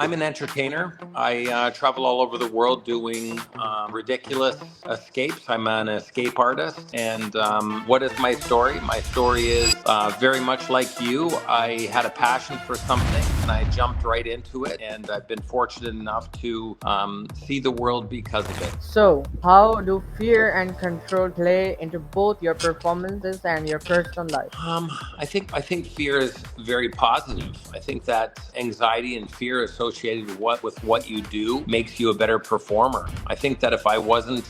I'm an entertainer. I travel all over the world doing ridiculous escapes. I'm an escape artist. And what is my story? My story is very much like you. I had a passion for something and I jumped right into it. And I've been fortunate enough to see the world because of it. So, how do fear and control play into both your performances and your personal life? I think fear is very positive. I think that anxiety and fear associated with what you do makes you a better performer. I think that if I wasn't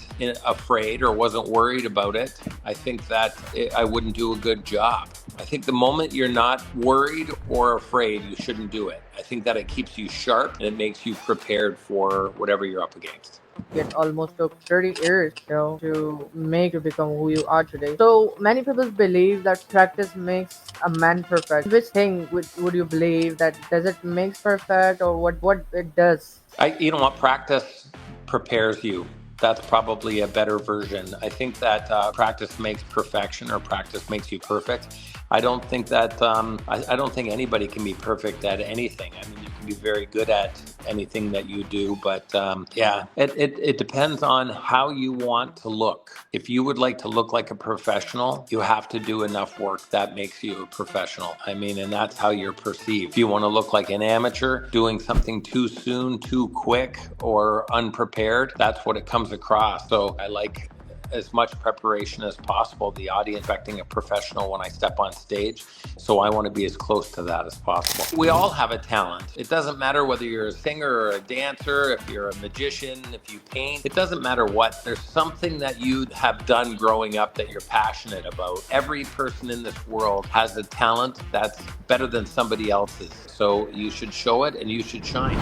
afraid or wasn't worried about it, I think that I wouldn't do a good job. I think the moment you're not worried or afraid, you shouldn't do it. I think that it keeps you sharp and it makes you prepared for whatever you're up against. It almost took 30 years, to make you become who you are today. So many people believe that practice makes a man perfect. Which thing would you believe that does it makes perfect, or what it does? You know what? Practice prepares you. That's probably a better version. I think that practice makes perfection, or practice makes you perfect. I don't think that I don't think anybody can be perfect at anything. I mean, you can be very good at anything that you do, but yeah, it depends on how you want to look. If you would like to look like a professional, you have to do enough work that makes you a professional. I mean, and that's how you're perceived. If you want to look like an amateur doing something too soon, too quick, or unprepared, that's what it comes across. So I like as much preparation as possible. The audience expecting a professional when I step on stage, so I want to be as close to that as possible. We all have a talent. It doesn't matter whether you're a singer or a dancer, if you're a magician, if you paint. It doesn't matter what. There's something that you have done growing up that you're passionate about. Every person in this world has a talent that's better than somebody else's. So you should show it and you should shine.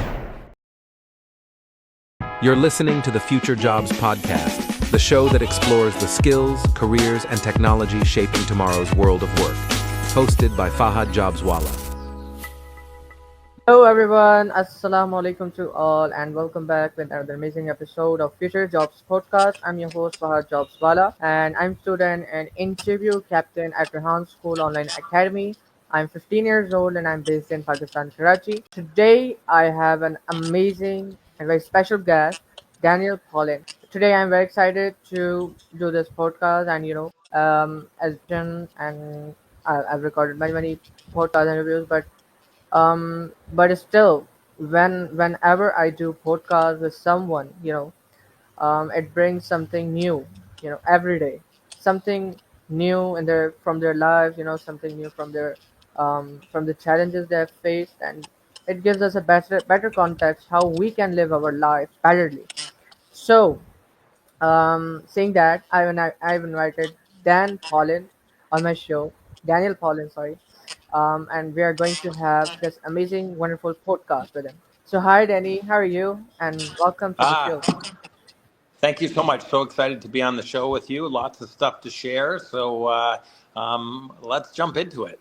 You're listening to the Future Jobs Podcast, the show that explores the skills, careers, and technology shaping tomorrow's world of work. Hosted by Fahad Jobswala. Hello everyone, Assalamu alaikum to all, and welcome back with another amazing episode of Future Jobs Podcast. I'm your host Fahad Jobswala, and I'm student and interview captain at Rehan School Online Academy. I'm 15 years old and I'm based in Pakistan, Karachi. Today I have an amazing and very special guest, Daniel Paulin. Today I'm very excited to do this podcast, and as and I've recorded many podcast interviews, but still, whenever I do podcast with someone, it brings something new, every day, something new in their from their lives, something new from the challenges they have faced, and it gives us a better context how we can live our life betterly. So, saying that, I've invited Dan Paulin on my show, Daniel Paulin, sorry, and we are going to have this amazing, wonderful podcast with him. So, hi, Danny, how are you? And welcome to the Ah, show. Thank you so much. So excited to be on the show with you. Lots of stuff to share. So let's jump into it.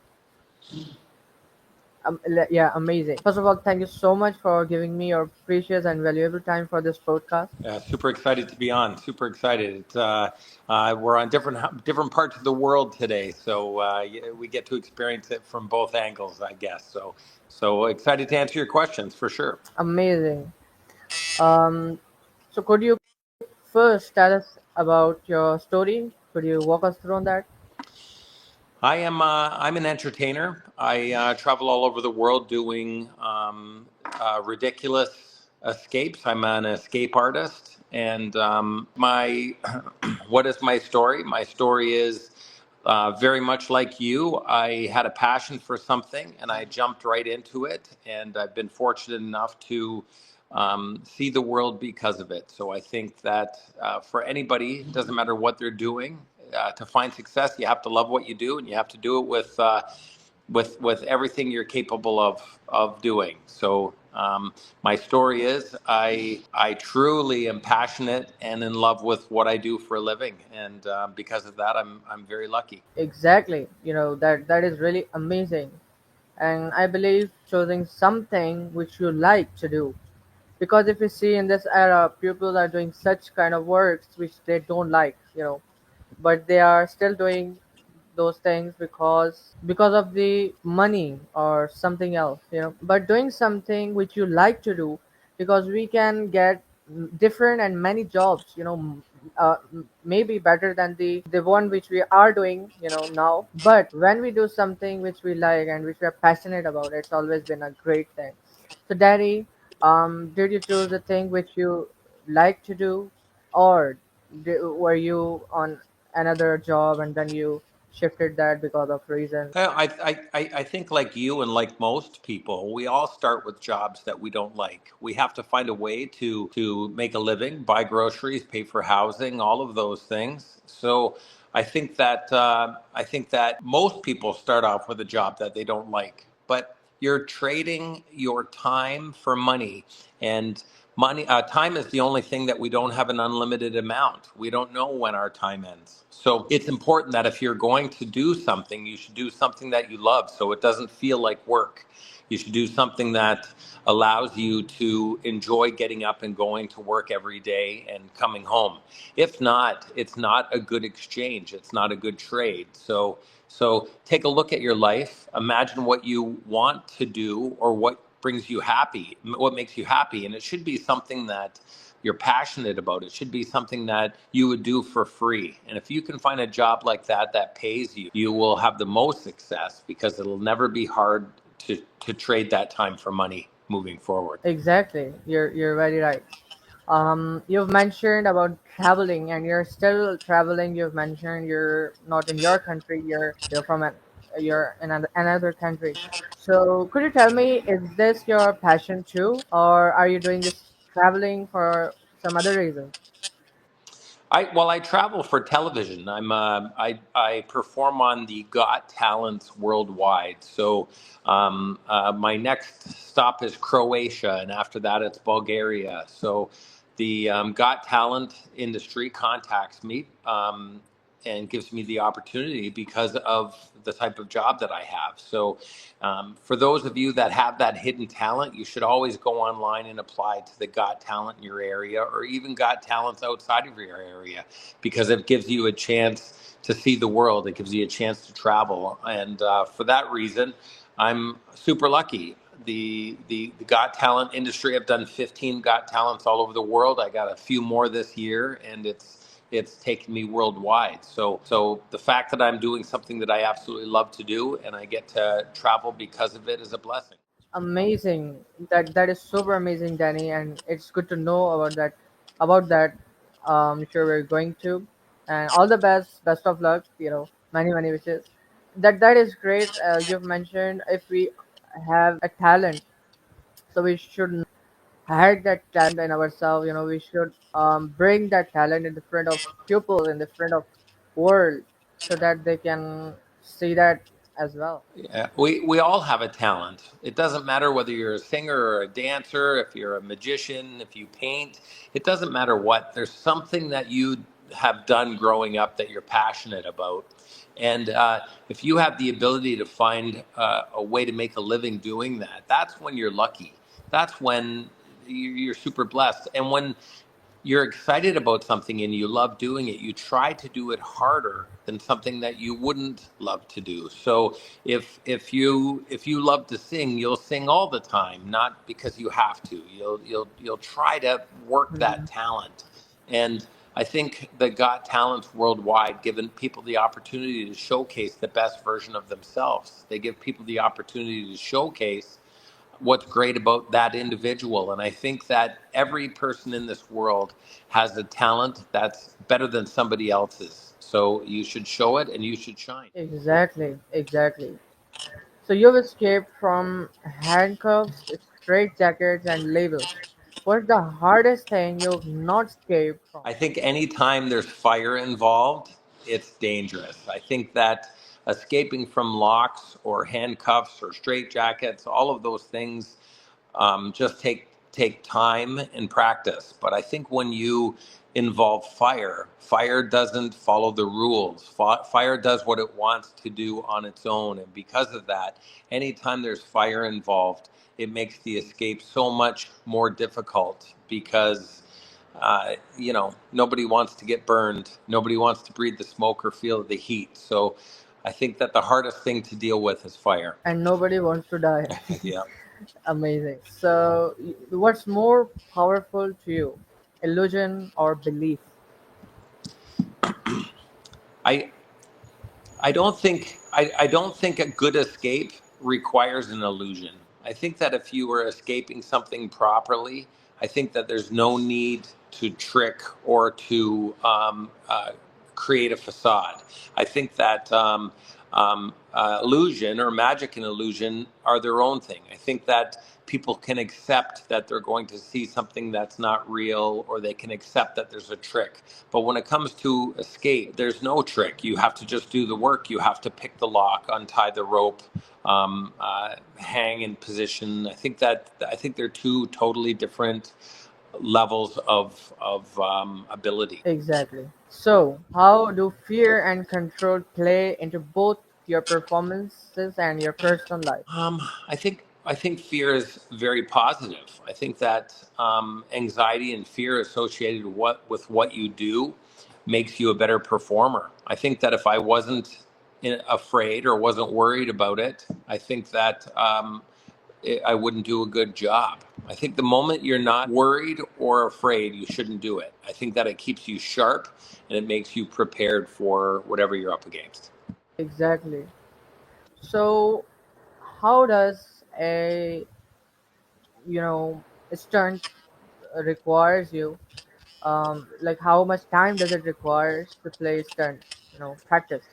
Yeah, amazing. First of all, thank you so much for giving me your precious and valuable time for this podcast. Super excited to be on. Super excited. We're on different parts of the world today, so we get to experience it from both angles, I guess. So excited to answer your questions for sure. Amazing. Um, so, could you first tell us about your story? Could you walk us through on that? I'm an entertainer. I travel all over the world doing ridiculous escapes. I'm an escape artist, and my what is my story? My story is very much like you. I had a passion for something, and I jumped right into it, and I've been fortunate enough to see the world because of it. So I think that for anybody, it doesn't matter what they're doing. To find success, you have to love what you do, and you have to do it with everything you're capable of doing. So my story is I truly am passionate and in love with what I do for a living, and because of that, I'm very lucky. Exactly. That is really amazing. And I believe choosing something which you like to do. Because if you see in this era, people are doing such kind of works which they don't like, but they are still doing those things because of the money or something else, but doing something which you like to do, because we can get different and many jobs, maybe better than the one which we are doing, now. But when we do something which we like and which we are passionate about, it's always been a great thing. So Danny, did you choose the thing which you like to do, or were you on another job and then you shifted that because of reasons? I think, like you and like most people, we all start with jobs that we don't like. We have to find a way to make a living, buy groceries, pay for housing, all of those things. So I think that most people start off with a job that they don't like, but you're trading your time for money, and time is the only thing that we don't have an unlimited amount. We don't know when our time ends. So it's important that if you're going to do something, you should do something that you love so it doesn't feel like work. You should do something that allows you to enjoy getting up and going to work every day and coming home. If not, it's not a good exchange. It's not a good trade. So take a look at your life. Imagine what you want to do or what brings you happy, what makes you happy. And it should be something that you're passionate about. It should be something that you would do for free. And if you can find a job like that that pays you, you will have the most success because it'll never be hard to trade that time for money moving forward. Exactly, you're very right. You've mentioned about traveling, and you're still traveling. You've mentioned you're not in your country. You're from you're in another country. So could you tell me, is this your passion too, or are you doing this traveling for some other reason? I travel for television. I perform on the Got Talents worldwide. So my next stop is Croatia, and after that it's Bulgaria. So the Got Talent industry contacts me and gives me the opportunity because of the type of job that I have. So for those of you that have that hidden talent, you should always go online and apply to the Got Talent in your area, or even Got Talents outside of your area, because it gives you a chance to see the world. It gives you a chance to travel. And for that reason, I'm super lucky. The Got Talent industry, I've done 15 Got Talents all over the world. I got a few more this year, and it's taken me worldwide. So the fact that I'm doing something that I absolutely love to do and I get to travel because of it is a blessing. Amazing. That is super amazing, Danny, and it's good to know about that. Sure, we're going to, and all the best of luck. Many wishes. That is great. You've mentioned if we have a talent, so we should not hide that talent in ourselves. We should bring that talent in the front of people, in the front of world, so that they can see that as well. Yeah, we all have a talent. It doesn't matter whether you're a singer or a dancer, if you're a magician, if you paint, it doesn't matter what. There's something that you have done growing up that you're passionate about. And if you have the ability to find a way to make a living doing that, that's when you're lucky. That's when you're super blessed. And when you're excited about something and you love doing it, you try to do it harder than something that you wouldn't love to do. So if you love to sing, you'll sing all the time, not because you have to. You'll try to work that Mhm. talent. And I think the Got Talents worldwide given people the opportunity to showcase the best version of themselves. They give people the opportunity to showcase what's great about that individual. And I think that every person in this world has a talent that's better than somebody else's. So you should show it and you should shine. Exactly, exactly. So you've escaped from handcuffs, straitjackets, and labels. What's the hardest thing you've not escaped from? I think anytime there's fire involved, it's dangerous. I think that escaping from locks or handcuffs or straitjackets, all of those things just take time and practice. But I think when you involve fire, fire doesn't follow the rules. Fire does what it wants to do on its own, and because of that, anytime there's fire involved, it makes the escape so much more difficult because. Nobody wants to get burned. Nobody wants to breathe the smoke or feel the heat. So I think that the hardest thing to deal with is fire. And nobody wants to die. Yeah. Amazing. So, what's more powerful to you, illusion or belief? I I don't think a good escape requires an illusion. I think that if you were escaping something properly, I think that there's no need to trick or to create a facade. I think that illusion or magic and illusion are their own thing. I think that people can accept that they're going to see something that's not real, or they can accept that there's a trick. But when it comes to escape, there's no trick. You have to just do the work. You have to pick the lock, untie the rope, hang in position. I think they're two totally different levels of ability. Exactly. So, how do fear and control play into both your performances and your personal life? I think fear is very positive. I think that anxiety and fear associated with what you do makes you a better performer. I think that if I wasn't afraid or wasn't worried about it, I think that I wouldn't do a good job. I think the moment you're not worried or afraid, you shouldn't do it. I think that it keeps you sharp and it makes you prepared for whatever you're up against. Exactly. So, how does a stunt requires you? Like how much time does it require to play stunt? Practice.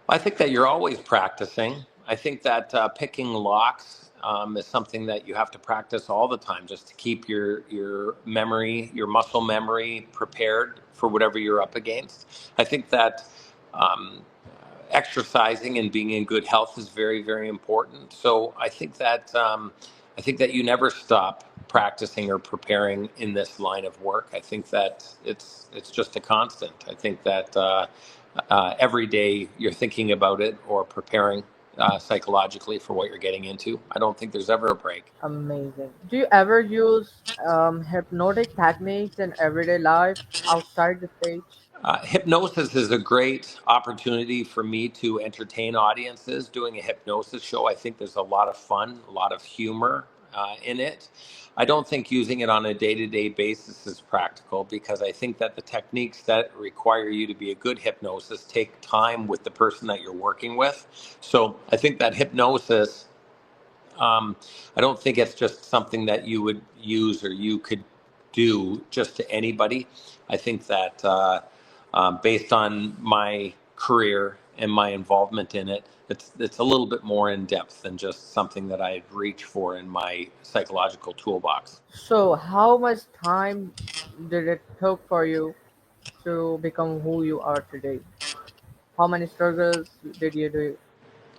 I think that you're always practicing. I think that picking locks is something that you have to practice all the time, just to keep your memory, your muscle memory, prepared for whatever you're up against. I think that um, exercising and being in good health is very, very important. So I think that you never stop practicing or preparing in this line of work. I think that it's just a constant. I think that every day you're thinking about it or preparing psychologically for what you're getting into. I don't think there's ever a break. Amazing. Do you ever use hypnotic techniques in everyday life outside the stage? Hypnosis is a great opportunity for me to entertain audiences. Doing a hypnosis show, I think there's a lot of fun, a lot of humor in it. I don't think using it on a day to day basis is practical, because I think that the techniques that require you to be a good hypnosis take time with the person that you're working with. So I think that hypnosis, um, I don't think it's just something that you would use or you could do just to anybody. I think that based on my career and my involvement in it, it's a little bit more in depth than just something that I'd reach for in my psychological toolbox. So, how much time did it took for you to become who you are today? How many struggles did you do?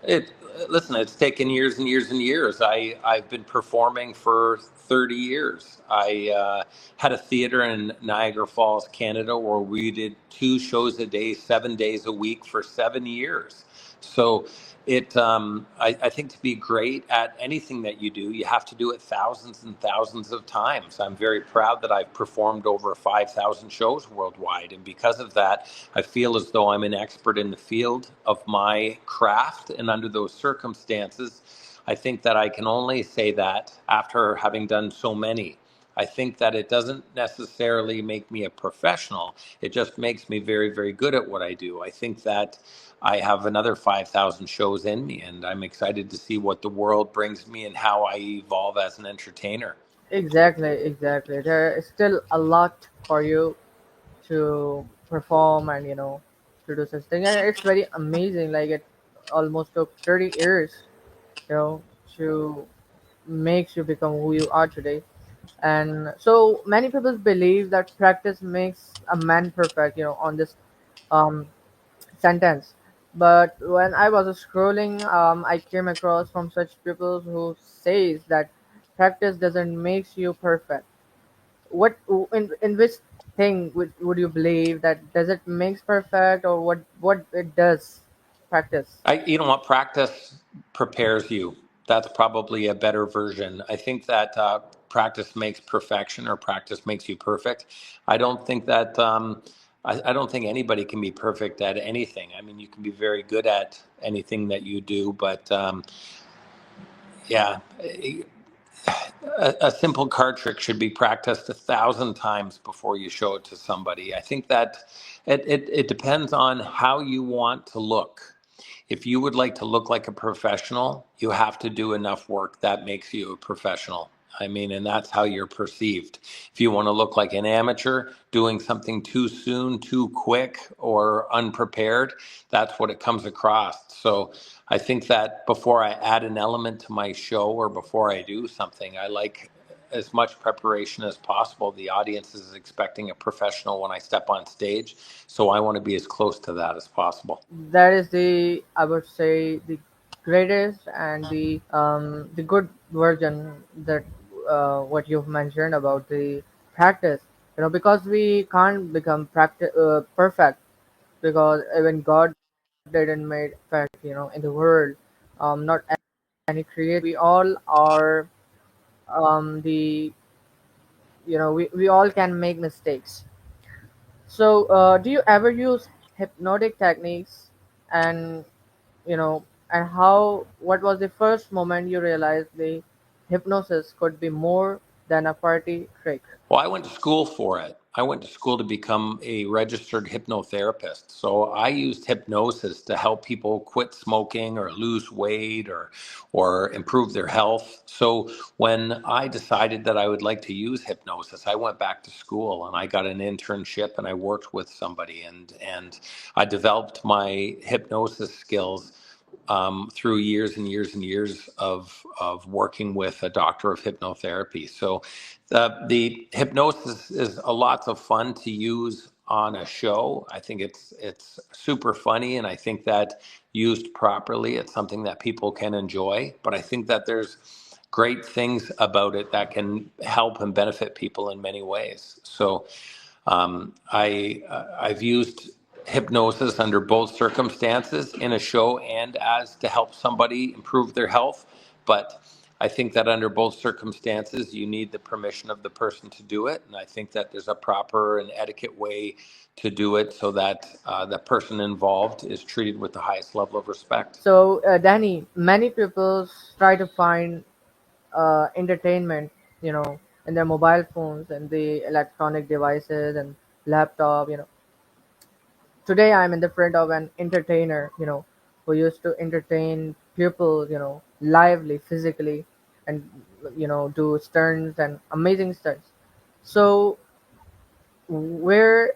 It Listen, it's taken years and years and years. I've been performing for 30 years. I had a theater in Niagara Falls, Canada, where we did 2 shows a day, 7 days a week for 7 years. So I think to be great at anything that you do, you have to do it thousands and thousands of times. I'm very proud that I've performed over 5,000 shows worldwide, and because of that, I feel as though I'm an expert in the field of my craft. And under those circumstances, I think that I can only say that after having done so many. I think that it doesn't necessarily make me a professional. It just makes me very, very good at what I do. I think that I have another 5,000 shows in me, and I'm excited to see what the world brings me and how I evolve as an entertainer. Exactly, exactly. There is still a lot for you to perform and to do such thing, and it's very amazing. Like it almost took 30 years, you know, to make you become who you are today. And so many people believe that practice makes a man perfect. On this um, sentence. But when I was scrolling, I came across from such people who says that practice doesn't makes you perfect. What in which thing would you believe that does it makes perfect, or what it does practice? You know what? Practice prepares you. That's probably a better version. I think that practice makes perfection, or practice makes you perfect. I don't think that I don't think anybody can be perfect at anything. I mean, you can be very good at anything that you do, but yeah, a simple card trick should be practiced 1,000 times before you show it to somebody. I think that it depends on how you want to look. If you would like to look like a professional, you have to do enough work that makes you a professional. I mean, and that's how you're perceived. If you want to look like an amateur doing something too soon, too quick, or unprepared, that's what it comes across. So I think that before I add an element to my show or before I do something, I like as much preparation as possible. The audience is expecting a professional when I step on stage, so I want to be as close to that as possible. That is the, I would say, the greatest and the good version that what you've mentioned about the practice. Because we can't become perfect, because even God didn't make perfect. In the world, not any creator. We all are the we all can make mistakes. So, do you ever use hypnotic techniques, and and what was the first moment you realized the hypnosis could be more than a party trick? Well, I went to school for it. I went to school to become a registered hypnotherapist. So I used hypnosis to help people quit smoking or lose weight or improve their health. So when I decided that I would like to use hypnosis, I went back to school and I got an internship and I worked with somebody and I developed my hypnosis skills through years and years and years of working with a doctor of hypnotherapy. So the hypnosis is a lot of fun to use on a show. I think it's super funny, and I think that used properly, it's something that people can enjoy. But I think that there's great things about it that can help and benefit people in many ways. So I've used hypnosis under both circumstances in a show and as to help somebody improve their health. But I think that under both circumstances, you need the permission of the person to do it. And I think that there's a proper and etiquette way to do it so that the person involved is treated with the highest level of respect. So, Danny, many people try to find entertainment, in their mobile phones and the electronic devices and laptop. Today I'm in the front of an entertainer, who used to entertain people, lively, physically, and do stunts and amazing stunts. So, where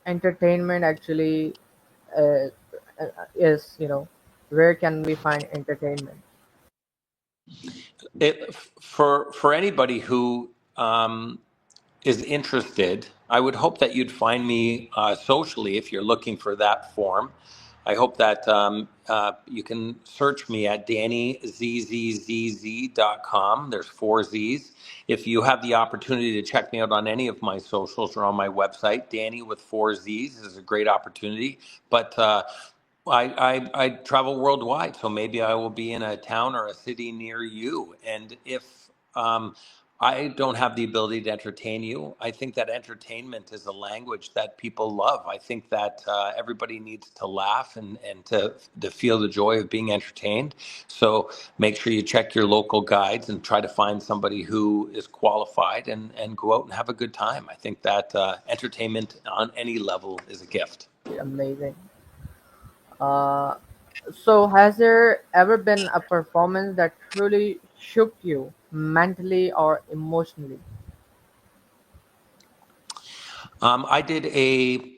entertainment actually uh, is, where can we find entertainment? For anybody who is interested, I would hope that you'd find me socially if you're looking for that form. I hope that you can search me at DannyZZZZ.com. There's four Z's. If you have the opportunity to check me out on any of my socials or on my website, Danny with four Z's is a great opportunity. But I travel worldwide, so maybe I will be in a town or a city near you. And if um, I don't have the ability to entertain you, I think that entertainment is a language that people love. I think that everybody needs to laugh and to feel the joy of being entertained. So make sure you check your local guides and try to find somebody who is qualified and go out and have a good time. I think that entertainment on any level is a gift. Amazing. Uh, so, has there ever been a performance that truly shook you mentally or emotionally? I did a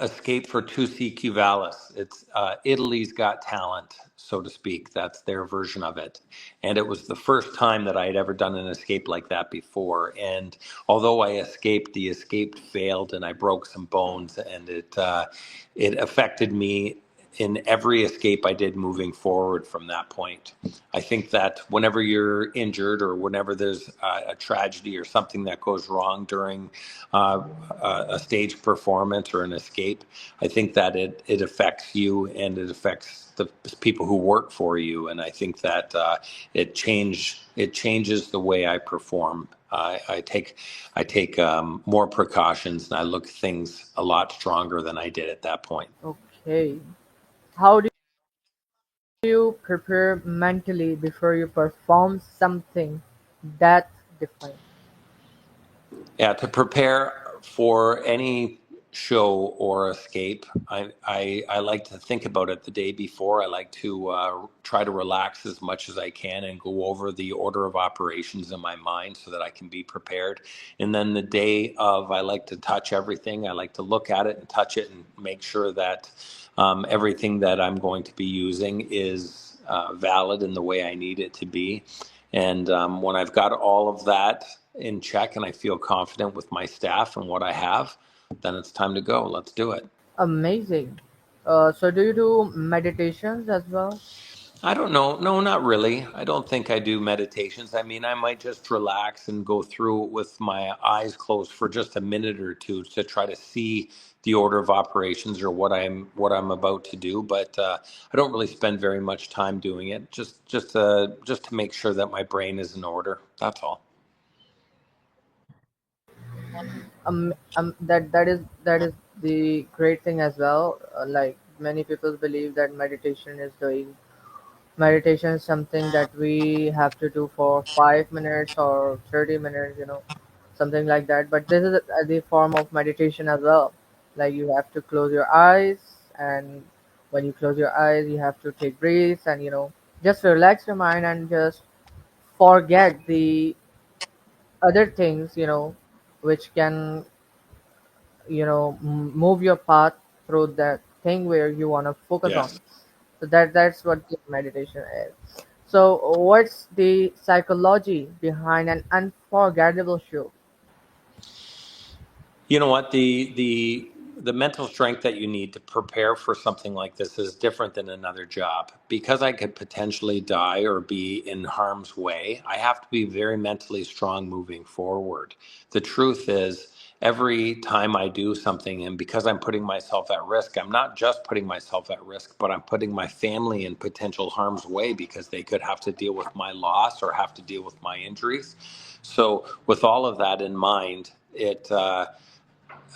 escape for 2CQ Vallis. It's Italy's Got Talent, so to speak. That's their version of it. And it was the first time that I had ever done an escape like that before. And although I escaped, the escape failed and I broke some bones, and it affected me in every escape I did moving forward from that point. I think that whenever you're injured or whenever there's a tragedy or something that goes wrong during uh, a stage performance or an escape, I think that it affects you and it affects the people who work for you. And I think that it changes the way I perform. I take more precautions and I look at things a lot stronger than I did at that point. Okay. How do you prepare mentally before you perform something that defines? Yeah, to prepare for any show or escape, I like to think about it the day before. I like to try to relax as much as I can and go over the order of operations in my mind so that I can be prepared. And then the day of, I like to touch everything. I like to look at it and touch it and make sure that everything that I'm going to be using is valid in the way I need it to be. And when I've got all of that in check and I feel confident with my staff and what I have, then it's time to go. Let's do it. Amazing. So do you do meditations as well? I don't know. No, not really. I don't think I do meditations. I mean, I might just relax and go through it with my eyes closed for just a minute or two to try to see the order of operations or what I'm about to do. But I don't really spend very much time doing it. Just to make sure that my brain is in order. That's all. That is the great thing as well. Like many people believe that meditation is something that we have to do for 5 minutes or 30 minutes, something like that. But this is the form of meditation as well. Like you have to close your eyes, and when you close your eyes, you have to take breaths and just relax your mind and just forget the other things, which can move your path through that thing where you want to focus on. Yes. So that's what the meditation is. So what's the psychology behind an unforgettable show? You know what? The mental strength that you need to prepare for something like this is different than another job. Because I could potentially die or be in harm's way, I have to be very mentally strong moving forward. The truth is, every time I do something, and because I'm putting myself at risk, I'm not just putting myself at risk, but I'm putting my family in potential harm's way because they could have to deal with my loss or have to deal with my injuries. So, with all of that in mind, yeah,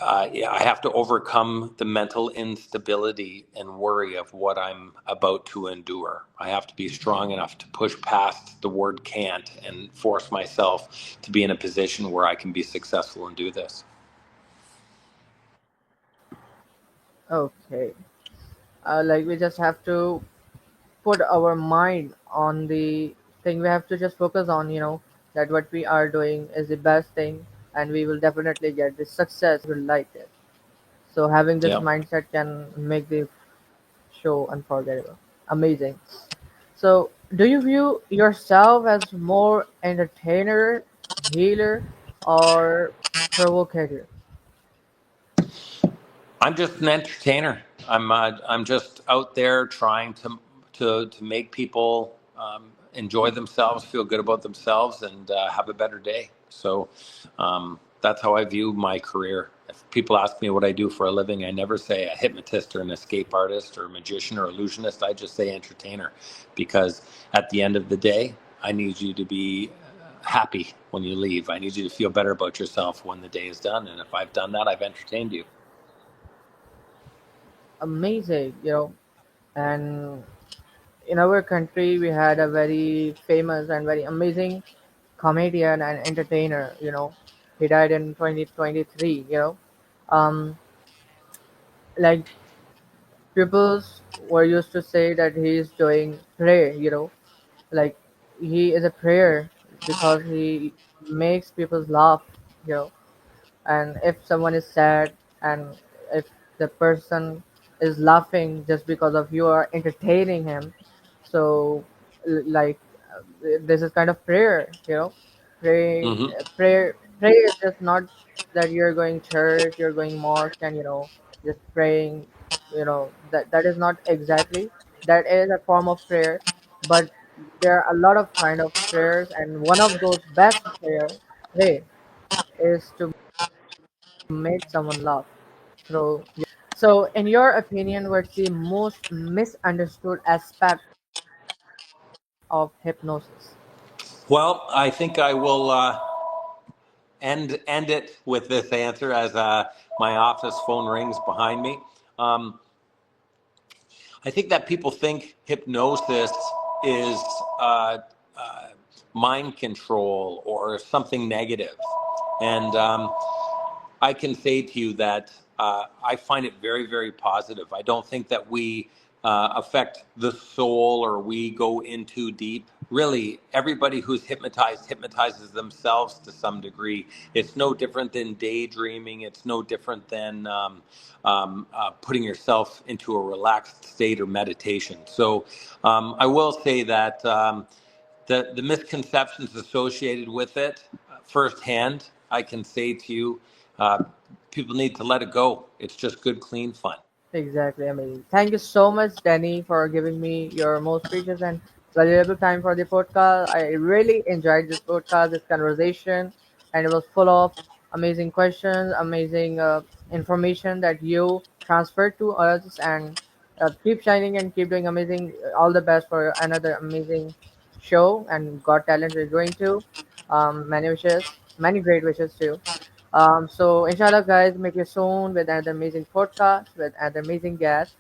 I have to overcome the mental instability and worry of what I'm about to endure. I have to be strong enough to push past the word can't and force myself to be in a position where I can be successful and do this. Okay. Like we just have to put our mind on the thing we have to just focus on, that what we are doing is the best thing, and we will definitely get the success we like it. So having this Yeah. mindset can make the show unforgettable. Amazing. So, do you view yourself as more entertainer, healer, or provocateur? I'm just an entertainer. I'm just out there trying to make people enjoy themselves, feel good about themselves, and have a better day. So that's how I view my career. If people ask me what I do for a living, I never say a hypnotist or an escape artist or a magician or illusionist. I just say entertainer, because at the end of the day, I need you to be happy when you leave. I need you to feel better about yourself when the day is done. And if I've done that, I've entertained you. Amazing, And in our country, we had a very famous and very amazing comedian and entertainer. He died in 2023. Um, like people were used to say that he is doing prayer. Like he is a prayer because he makes people laugh. You know and if someone is sad, and if the person is laughing just because of you are entertaining him, so like this is kind of prayer. Hmm. Prayer is just not that you're going church, you're going mosque, and just praying. that is not exactly, that is a form of prayer, but there are a lot of kind of prayers, and one of those best way is to make someone laugh through so in your opinion, what's the most misunderstood aspect of hypnosis? Well, I think I will end it with this answer as my office phone rings behind me. Um, I think that people think hypnosis is uh, uh, mind control or something negative. And I can say to you that I find it very, very positive. I don't think that we affect the soul or we go in too deep. Really, everybody who's hypnotized hypnotizes themselves to some degree. It's no different than daydreaming. It's no different than putting yourself into a relaxed state or meditation. So I will say that the misconceptions associated with it firsthand, I can say to you, uh, people need to let it go. It's just good, clean fun. Exactly. I mean, thank you so much, Danny, for giving me your most precious and valuable time for the podcast. I really enjoyed this podcast, this conversation, and it was full of amazing questions, amazing information that you transferred to us. And keep shining and keep doing amazing. All the best for another amazing show and Got Talent we're going to. Many wishes, many great wishes too. So inshallah, guys, meet you soon with another amazing podcast with another amazing guest.